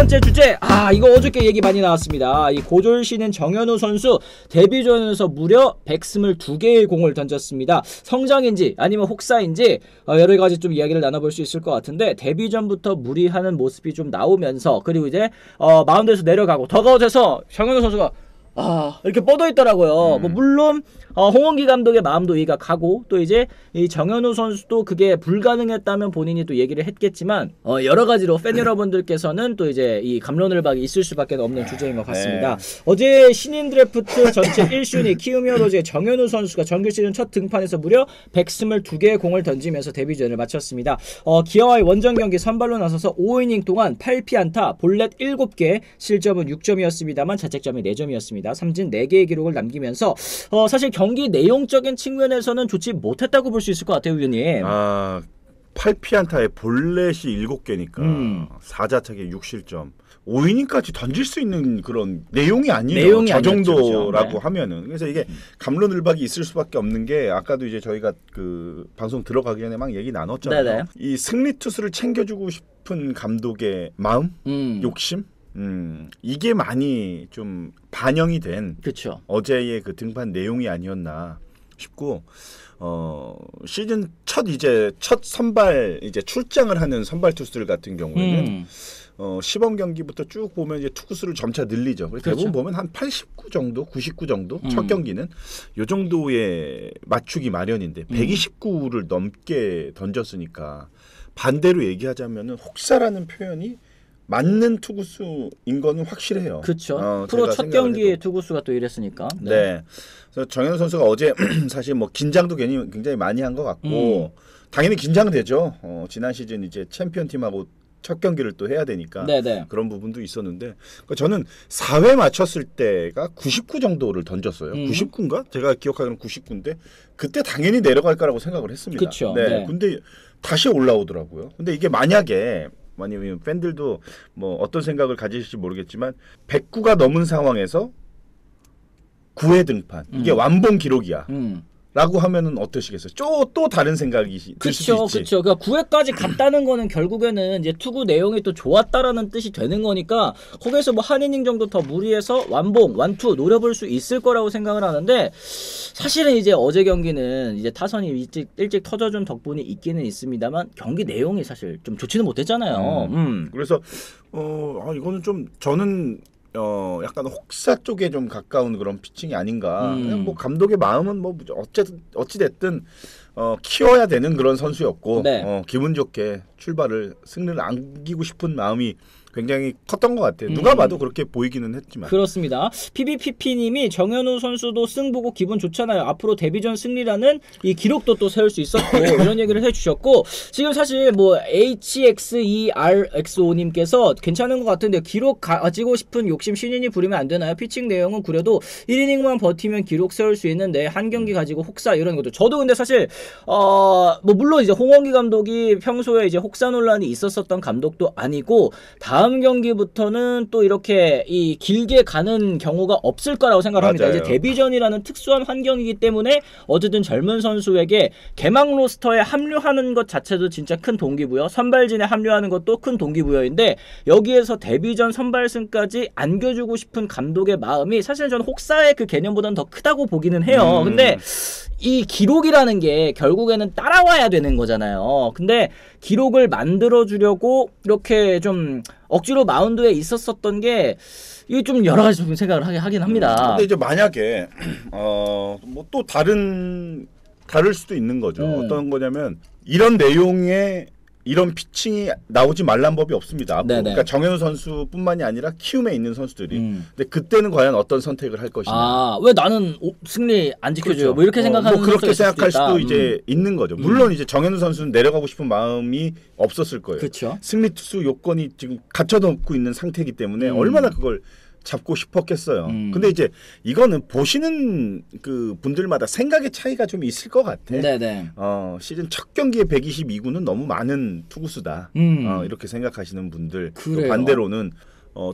번째 주제, 이거 어저께 얘기 많이 나왔습니다. 이 고졸신인 정현우 선수 데뷔전에서 무려 122개의 공을 던졌습니다. 성장인지 아니면 혹사인지 여러 가지 좀 이야기를 나눠볼 수 있을 것 같은데, 데뷔전부터 무리하는 모습이 좀 나오면서, 그리고 이제 마운드에서 내려가고 더가웃에서 정현우 선수가 이렇게 뻗어 있더라고요. 뭐 물론 홍원기 감독의 마음도 이해가 가고, 또 이제 이 정현우 선수도 그게 불가능했다면 본인이 또 얘기를 했겠지만, 여러 가지로 팬 여러분들께서는 또 이제 이 갑론을박이 있을 수밖에 없는 주제인 것 같습니다. 어제 신인 드래프트 전체 1순위 키움 히어로즈의 정현우 선수가 정규 시즌 첫 등판에서 무려 122개의 공을 던지면서 데뷔전을 마쳤습니다. 기아와의 원정 경기 선발로 나서서 5이닝 동안 8피안타, 볼넷 7개, 실점은 6점이었습니다만 자책점이 4점이었습니다. 삼진 4개의 기록을 남기면서 사실 경기 내용적인 측면에서는 좋지 못했다고 볼 수 있을 것 같아요, 위원님. 8피안타에 볼넷이 7개니까 4자책에 6실점. 5이닝까지 던질 수 있는 그런 내용이 아니에요. 저 정도라고 하면은. 그래서 이게 갑론을박이 있을 수밖에 없는 게, 아까도 이제 저희가 그 방송 들어가기 전에 막 얘기 나눴잖아요. 네네. 이 승리 투수를 챙겨주고 싶은 감독의 마음, 욕심, 이게 많이 좀 반영이 된 어제의 그 등판 내용이 아니었나 싶고, 시즌 첫 선발 이제 출장을 하는 선발 투수들 같은 경우에는 시범 경기부터 쭉 보면 이제 투구수를 점차 늘리죠. 그래서 대부분 보면 한 89 정도, 99 정도 첫 경기는 요 정도에 맞추기 마련인데 129를 넘게 던졌으니까, 반대로 얘기하자면은 혹사라는 표현이 맞는 투구수인 거는 확실해요. 그렇죠. 프로 첫 경기의 투구수가 또 이랬으니까. 네. 그래서 정현우 선수가 어제 사실 뭐 긴장도 굉장히 많이 한 것 같고, 당연히 긴장되죠. 지난 시즌 이제 챔피언 팀하고 첫 경기를 또 해야 되니까 그런 부분도 있었는데, 그러니까 저는 4회 맞췄을 때가 99 정도를 던졌어요. 99인가? 제가 기억하기로는 99인데 그때 당연히 내려갈 거라고 생각을 했습니다. 그쵸. 근데 다시 올라오더라고요. 근데 이게 만약에 팬들도 뭐 어떤 생각을 가지실지 모르겠지만 109가 넘은 상황에서 9회 등판, 이게 완봉 기록이야 라고 하면은 어떠시겠어요? 또 다른 생각이 들 수 있지. 그렇죠. 그러니까 9회까지 갔다는 거는 결국에는 이제 투구 내용이 또 좋았다라는 뜻이 되는 거니까, 거기에서 뭐 한 이닝 정도 더 무리해서 완봉, 완투 노려볼 수 있을 거라고 생각을 하는데, 사실은 이제 어제 경기는 이제 타선이 일찍 터져준 덕분이 있기는 있습니다만, 경기 내용이 사실 좀 좋지는 못했잖아요. 그래서 이거는 좀 저는 약간 혹사 쪽에 좀 가까운 그런 피칭이 아닌가. 그냥 뭐 감독의 마음은 뭐 어찌 됐든 키워야 되는 그런 선수였고, 기분 좋게 승리를 안기고 싶은 마음이 굉장히 컸던 것 같아요. 누가 봐도 그렇게 보이기는 했지만. 그렇습니다. PBPP님이 정현우 선수도 승 보고 기분 좋잖아요. 앞으로 데뷔전 승리라는 이 기록도 또 세울 수 있었고 이런 얘기를 해주셨고, 지금 사실 뭐 HXERXO님께서 괜찮은 것 같은데 기록 가지고 싶은 욕심 신인이 부리면 안 되나요? 피칭 내용은 그래도 1이닝만 버티면 기록 세울 수 있는데 한 경기 가지고 혹사 이런 것도. 저도 근데 사실 뭐 물론 이제 홍원기 감독이 평소에 이제 혹사 논란이 있었던 감독도 아니고, 다음 경기부터는 또 이렇게 이 길게 가는 경우가 없을 거라고 생각을 합니다. 이제 데뷔전이라는 특수한 환경이기 때문에 어쨌든 젊은 선수에게 개막 로스터에 합류하는 것 자체도 진짜 큰 동기부여, 선발진에 합류하는 것도 큰 동기부여인데, 여기에서 데뷔전 선발승까지 안겨주고 싶은 감독의 마음이 사실 저는 혹사의 그 개념보다는 더 크다고 보기는 해요. 근데 이 기록이라는 게 결국에는 따라와야 되는 거잖아요. 근데 기록을 만들어주려고 이렇게 좀 억지로 마운드에 있었던 게, 이게 좀 여러 가지 좀 생각을 하긴 합니다. 근데 이제 만약에 뭐 또 다를 수도 있는 거죠. 어떤 거냐면, 이런 내용의 이런 피칭이 나오지 말란 법이 없습니다. 그러니까 정현우 선수뿐만이 아니라 키움에 있는 선수들이. 근데 그때는 과연 어떤 선택을 할 것이냐. 왜 나는 승리 안 지켜줘요? 그렇죠. 뭐 이렇게 생각하는 뭐 그렇게 생각할 수도 이제 있는 거죠. 물론 이제 정현우 선수는 내려가고 싶은 마음이 없었을 거예요. 그렇죠. 승리 투수 요건이 지금 갖춰놓고 있는 상태이기 때문에 얼마나 그걸 잡고 싶었겠어요. 근데 이제 이거는 보시는 그 분들마다 생각의 차이가 좀 있을 것 같아. 시즌 첫 경기에 122구는 너무 많은 투구수다. 이렇게 생각하시는 분들. 또 반대로는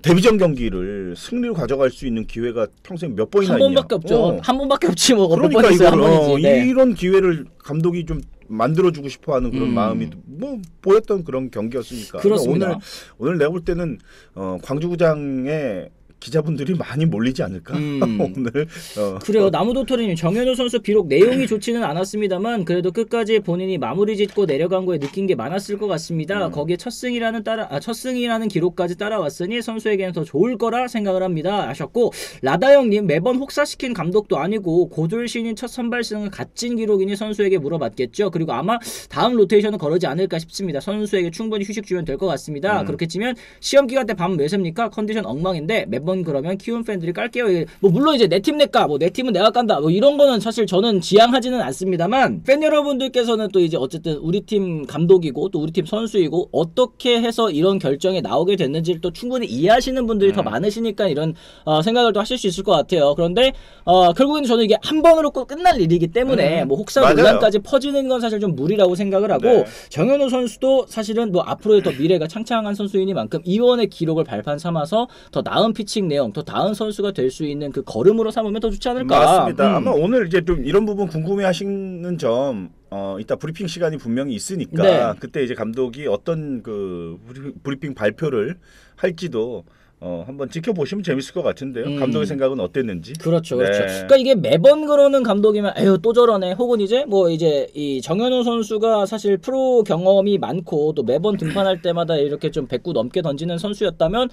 데뷔전 경기를 승리로 가져갈 수 있는 기회가 평생 몇 번이나 있냐. 한 번밖에 없죠. 한 번밖에 없지 뭐. 그러니까 이런 기회를 감독이 좀 만들어주고 싶어하는 그런 마음이 뭐 보였던 그런 경기였으니까. 그렇습니다. 오늘 내가 볼 때는 광주구장에 기자분들이 많이 몰리지 않을까 오늘. 그래요. 나무도토리님, 정현우 선수 비록 내용이 좋지는 않았습니다만 그래도 끝까지 본인이 마무리 짓고 내려간 거에 느낀 게 많았을 것 같습니다. 거기에 첫 승이라는 기록까지 따라왔으니 선수에게는 더 좋을 거라 생각을 합니다 하셨고, 라다영님, 매번 혹사시킨 감독도 아니고 고졸신인 첫 선발승은 값진 기록이니 선수에게 물어봤겠죠. 그리고 아마 다음 로테이션은 거르지 않을까 싶습니다. 선수에게 충분히 휴식 주면 될 것 같습니다. 그렇게 치면 시험 기간 때 밤 왜 셉니까? 컨디션 엉망인데 매번 그러면 키움 팬들이 깔게요. 뭐 물론 이제 내 팀 내까, 뭐 내 팀은 내가 깐다, 뭐 이런 거는 사실 저는 지향하지는 않습니다만, 팬 여러분들께서는 또 이제 어쨌든 우리 팀 감독이고 또 우리 팀 선수이고 어떻게 해서 이런 결정이 나오게 됐는지를 또 충분히 이해하시는 분들이 더 많으시니까 이런 생각을 또 하실 수 있을 것 같아요. 그런데 결국에는 저는 이게 한 번으로 꼭 끝날 일이기 때문에 뭐 혹사 논란까지 퍼지는 건 사실 좀 무리라고 생각을 하고, 정현우 선수도 사실은 뭐 앞으로의 더 미래가 창창한 선수이니만큼 이번의 기록을 발판 삼아서 더 나은 피칭 내용, 더 나은 선수가 될 수 있는 그 걸음으로 삼으면 더 좋지 않을까. 맞습니다. 아마 오늘 이제 좀 이런 부분 궁금해하시는 점 이따 브리핑 시간이 분명히 있으니까 그때 이제 감독이 어떤 그 브리핑 발표를 할지도 한번 지켜보시면 재밌을 것 같은데요. 감독의 생각은 어땠는지. 그렇죠. 그러니까 이게 매번 그러는 감독이면 에휴 또 저러네. 혹은 이제 뭐 이제 이 정현우 선수가 사실 프로 경험이 많고 또 매번 등판할 때마다 이렇게 좀 100구 넘게 던지는 선수였다면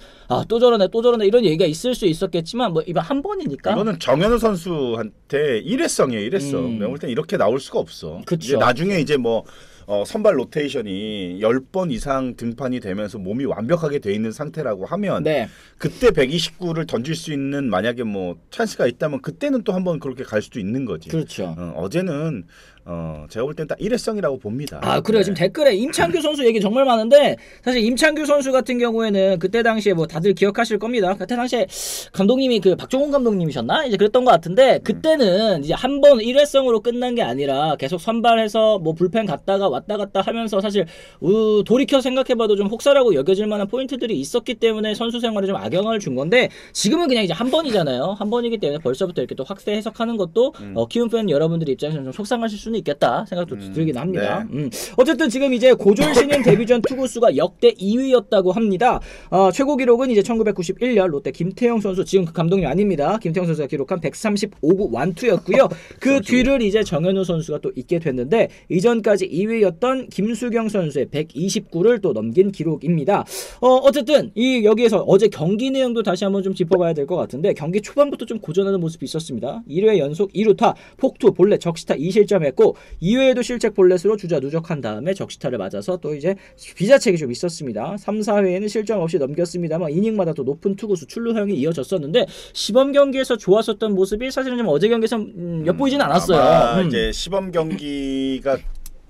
또 저러네 이런 얘기가 있을 수 있었겠지만 뭐 이번 한 번이니까. 이거는 정현우 선수한테 일회성이에요. 일회성. 내가 볼 땐 이렇게 나올 수가 없어. 그쵸. 나중에 이제 뭐 선발 로테이션이 10번 이상 등판이 되면서 몸이 완벽하게 돼 있는 상태라고 하면 그때 129를 던질 수 있는 만약에 뭐 찬스가 있다면 그때는 또 한번 그렇게 갈 수도 있는 거지. 그렇죠. 어제는 제가 볼 땐 딱 일회성이라고 봅니다. 그래요. 지금 댓글에 임창규 선수 얘기 정말 많은데, 사실 임창규 선수 같은 경우에는 그때 당시에 뭐 다들 기억하실 겁니다. 그때 당시에 감독님이 그 박종훈 감독님이셨나? 이제 그랬던 것 같은데, 그때는 이제 한 번 일회성으로 끝난 게 아니라 계속 선발해서 뭐 불펜 갔다가 왔다 갔다 하면서 사실 돌이켜 생각해봐도 좀 혹사라고 여겨질 만한 포인트들이 있었기 때문에 선수 생활에 좀 악영향을 준 건데, 지금은 그냥 이제 한 번이잖아요. 한 번이기 때문에 벌써부터 이렇게 또 확대 해석하는 것도 키움 팬 여러분들 입장에서는 좀 속상하실 수는 있겠다 생각도 들긴 합니다. 어쨌든 지금 이제 고졸 신인 데뷔전 투구수가 역대 2위였다고 합니다. 최고 기록은 이제 1991년 롯데 김태형 선수, 지금 그 감독님 아닙니다. 김태형 선수가 기록한 135구 완투였고요. 그 뒤를 이제 정현우 선수가 또 잇게 됐는데, 이전까지 2위였던 김수경 선수의 129를 또 넘긴 기록입니다. 어쨌든 여기에서 어제 경기 내용도 다시 한번 좀 짚어봐야 될 것 같은데, 경기 초반부터 좀 고전하는 모습이 있었습니다. 1회 연속 2루타, 폭투, 볼넷, 적시타 2실점했고 2회에도 실책 볼넷으로 주자 누적한 다음에 적시타를 맞아서 또 이제 비자책이 좀 있었습니다. 3, 4회에는 실점 없이 넘겼습니다만 이닝마다 또 높은 투구수 출루 허용이 이어졌었는데, 시범 경기에서 좋았었던 모습이 사실은 좀 어제 경기에서 엿보이진 않았어요. 이제 시범 경기가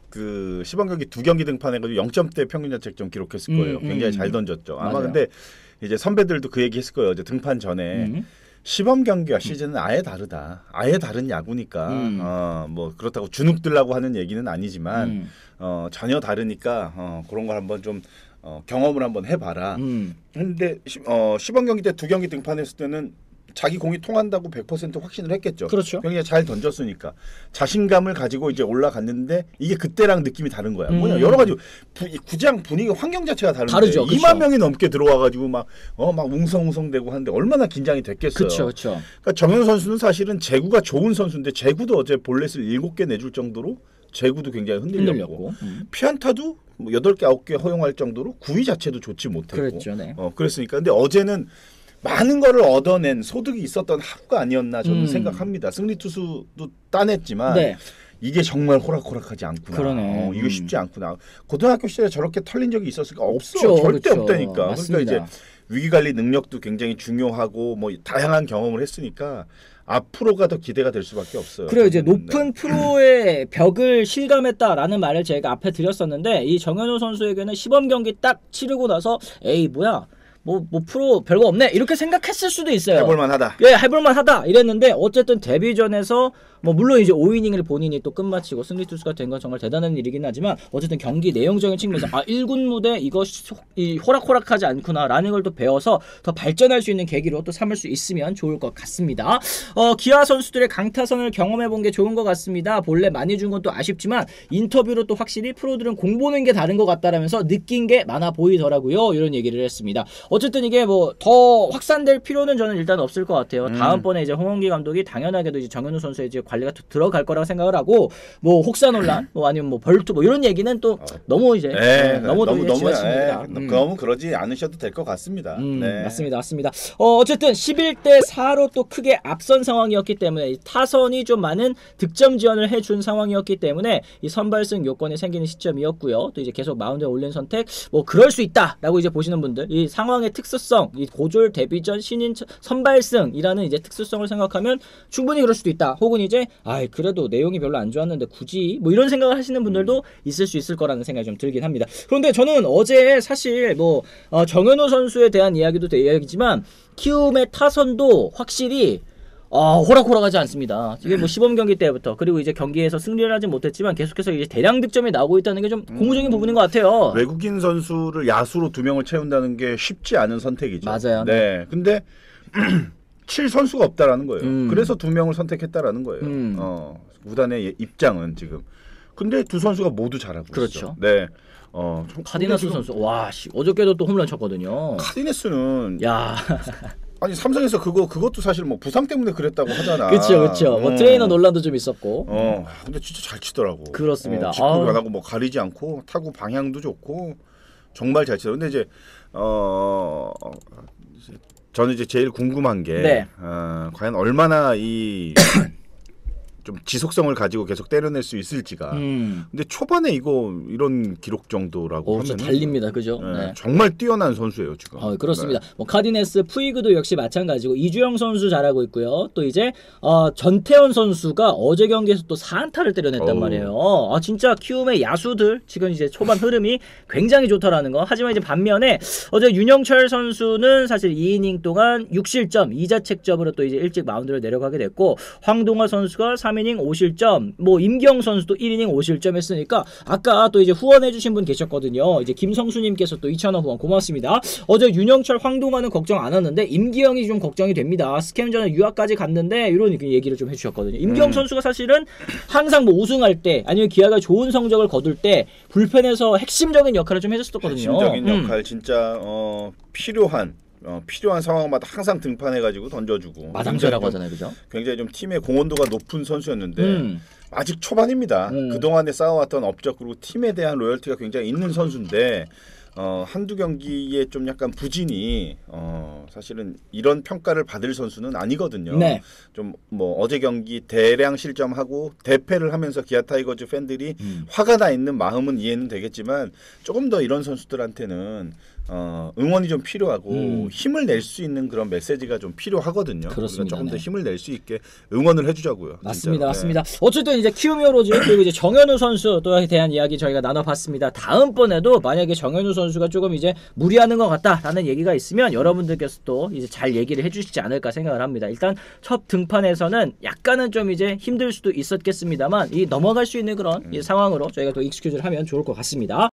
그 시범 경기 2경기 등판해가지고 0점대 평균 자책점 기록했을 거예요. 굉장히 잘 던졌죠. 아마 맞아요. 근데 이제 선배들도 그 얘기 했을 거예요. 어제 등판 전에. 시범 경기와 시즌은 아예 다르다. 아예 다른 야구니까 뭐 그렇다고 주눅들라고 하는 얘기는 아니지만 전혀 다르니까 그런 걸 한번 좀 경험을 한번 해봐라. 근데 시범 경기 때 2경기 등판했을 때는 자기 공이 통한다고 100% 확신을 했겠죠. 그렇죠. 굉장히 잘 던졌으니까 자신감을 가지고 이제 올라갔는데, 이게 그때랑 느낌이 다른 거야. 뭐냐, 여러 가지 구장 분위기, 환경 자체가 다른데 다르죠. 2만 명이 넘게 들어와가지고 막 웅성웅성대고 하는데 얼마나 긴장이 됐겠어요. 그렇죠. 그러니까 정현우 선수는 사실은 제구가 좋은 선수인데, 제구도 어제 볼넷을 7개 내줄 정도로 제구도 굉장히 흔들렸고 피안타도 뭐 8개 9개 허용할 정도로 구위 자체도 좋지 못했고. 그랬죠. 그랬으니까. 근데 어제는 많은 거를 얻어낸 소득이 있었던 하루가 아니었나 저는 생각합니다. 승리 투수도 따냈지만 이게 정말 호락호락하지 않구나. 그러네. 이거 쉽지 않구나. 고등학교 시절에 저렇게 털린 적이 있었을까? 없어. 절대 그렇죠. 없다니까. 맞습니다. 그러니까 이제 위기관리 능력도 굉장히 중요하고 뭐 다양한 경험을 했으니까 앞으로가 더 기대가 될 수밖에 없어요. 그래요. 이제 높은 프로의 벽을 실감했다라는 말을 제가 앞에 드렸었는데, 이 정현우 선수에게는 시범 경기 딱 치르고 나서 에이 뭐야, 뭐 프로 별거 없네 이렇게 생각했을 수도 있어요. 해볼만하다. 해볼만하다 이랬는데, 어쨌든 데뷔전에서 뭐 물론 이제 5이닝을 본인이 또 끝마치고 승리 투수가 된 건 정말 대단한 일이긴 하지만 어쨌든 경기 내용적인 측면에서 1군 무대 이거 호락호락하지 않구나라는 걸 또 배워서 더 발전할 수 있는 계기로 또 삼을 수 있으면 좋을 것 같습니다. 기아 선수들의 강타선을 경험해 본 게 좋은 것 같습니다. 본래 많이 준 건 또 아쉽지만 인터뷰로 또 확실히 프로들은 공 보는 게 다른 것 같다라면서 느낀 게 많아 보이더라고요. 이런 얘기를 했습니다. 어쨌든 이게 뭐 더 확산될 필요는 저는 일단 없을 것 같아요. 다음번에 이제 홍원기 감독이 당연하게도 이제 정현우 선수의 이제 관리가 들어갈 거라고 생각을 하고 뭐 혹사 논란 뭐 아니면 뭐 벌투 뭐 이런 얘기는 또 너무 이제 너무 지나칩니다. 너무 그러지 않으셔도 될 것 같습니다. 네. 맞습니다. 어쨌든 11대 4로 또 크게 앞선 상황이었기 때문에 타선이 좀 많은 득점 지원을 해준 상황이었기 때문에 이 선발승 요건이 생기는 시점이었고요. 또 이제 계속 마운드에 올린 선택 뭐 그럴 수 있다라고 이제 보시는 분들 이 상황의 특수성, 이 고졸 데뷔전 신인 선발승이라는 이제 특수성을 생각하면 충분히 그럴 수도 있다. 혹은 이제 그래도 내용이 별로 안 좋았는데 굳이 뭐 이런 생각을 하시는 분들도 있을 수 있을 거라는 생각이 좀 들긴 합니다. 그런데 저는 어제 사실 뭐 정현우 선수에 대한 이야기도 이야기지만 키움의 타선도 확실히 호락호락하지 않습니다. 이게 뭐 시범 경기 때부터 그리고 이제 경기에서 승리를 하지 못했지만 계속해서 이제 대량 득점이 나오고 있다는 게 좀 고무적인 부분인 것 같아요. 외국인 선수를 야수로 2명을 채운다는 게 쉽지 않은 선택이죠. 맞아요. 네. 근데 칠 선수가 없다라는 거예요. 그래서 2명을 선택했다라는 거예요. 구단의 입장은 지금. 근데 두 선수가 모두 잘하고 그렇죠. 있죠. 네. 카디나스 선수 어저께도 또 홈런 쳤거든요. 카디네스는 야. 아니 삼성에서 그것도 사실 뭐 부상 때문에 그랬다고 하잖아. 그렇죠. 뭐 트레이너 논란도 좀 있었고. 근데 진짜 잘 치더라고. 그렇습니다. 직구 변하고 뭐 가리지 않고 타구 방향도 좋고 정말 잘 치더라고. 근데 이제 저는 이제 제일 궁금한 게 과연 얼마나 이 좀 지속성을 가지고 계속 때려낼 수 있을지가. 근데 초반에 이런 기록 정도라고 하면 달립니다, 그죠? 네. 정말 뛰어난 선수예요 지금. 그렇습니다. 네. 뭐 카디네스, 푸이그도 역시 마찬가지고 이주영 선수 잘하고 있고요. 또 이제 전태현 선수가 어제 경기에서 또 4안타를 때려냈단 말이에요. 진짜 키움의 야수들 지금 이제 초반 흐름이 굉장히 좋다라는 거. 하지만 이제 반면에 어제 윤영철 선수는 사실 2이닝 동안 6실점, 2자책점으로 또 이제 일찍 마운드를 내려가게 됐고 황동화 선수가 3이닝 5실점, 뭐 임경 선수도 1이닝 5실점 했으니까 아까 또 이제 후원해주신 분 계셨거든요. 이제 김성수님께서 또 2,000원 후원 고맙습니다. 어제 윤영철, 황동환은 걱정 안 하는데 임기영이 좀 걱정이 됩니다. 스캠전에 유학까지 갔는데 이런 얘기를 좀 해주셨거든요. 임기영 선수가 사실은 항상 뭐 우승할 때 아니면 기아가 좋은 성적을 거둘 때 불펜에서 핵심적인 역할을 좀 해줬었거든요. 핵심적인 역할 진짜 필요한 상황마다 항상 등판해가지고 던져주고 마당쇠라고 하잖아요, 그죠? 굉장히 좀 팀의 공헌도가 높은 선수였는데 아직 초반입니다. 그동안에 쌓아왔던 업적 그리고 팀에 대한 로열티가 굉장히 있는 선수인데 한두 경기에 좀 약간 부진이 사실은 이런 평가를 받을 선수는 아니거든요. 네. 좀 뭐 어제 경기 대량 실점하고 대패를 하면서 기아 타이거즈 팬들이 화가 나 있는 마음은 이해는 되겠지만 조금 더 이런 선수들한테는 응원이 좀 필요하고 힘을 낼 수 있는 그런 메시지가 좀 필요하거든요. 그렇습니다. 조금 더 힘을 낼 수 있게 응원을 해주자고요. 맞습니다, 진짜로. 맞습니다. 어쨌든 이제 키움 히어로즈 그리고 이제 정현우 선수에 대한 이야기 저희가 나눠봤습니다. 다음번에도 만약에 정현우 선수가 조금 이제 무리하는 것 같다라는 얘기가 있으면 여러분들께서 또 이제 잘 얘기를 해주시지 않을까 생각을 합니다. 일단 첫 등판에서는 약간은 좀 이제 힘들 수도 있었겠습니다만 이 넘어갈 수 있는 그런 이 상황으로 저희가 또 익스큐즈를 하면 좋을 것 같습니다.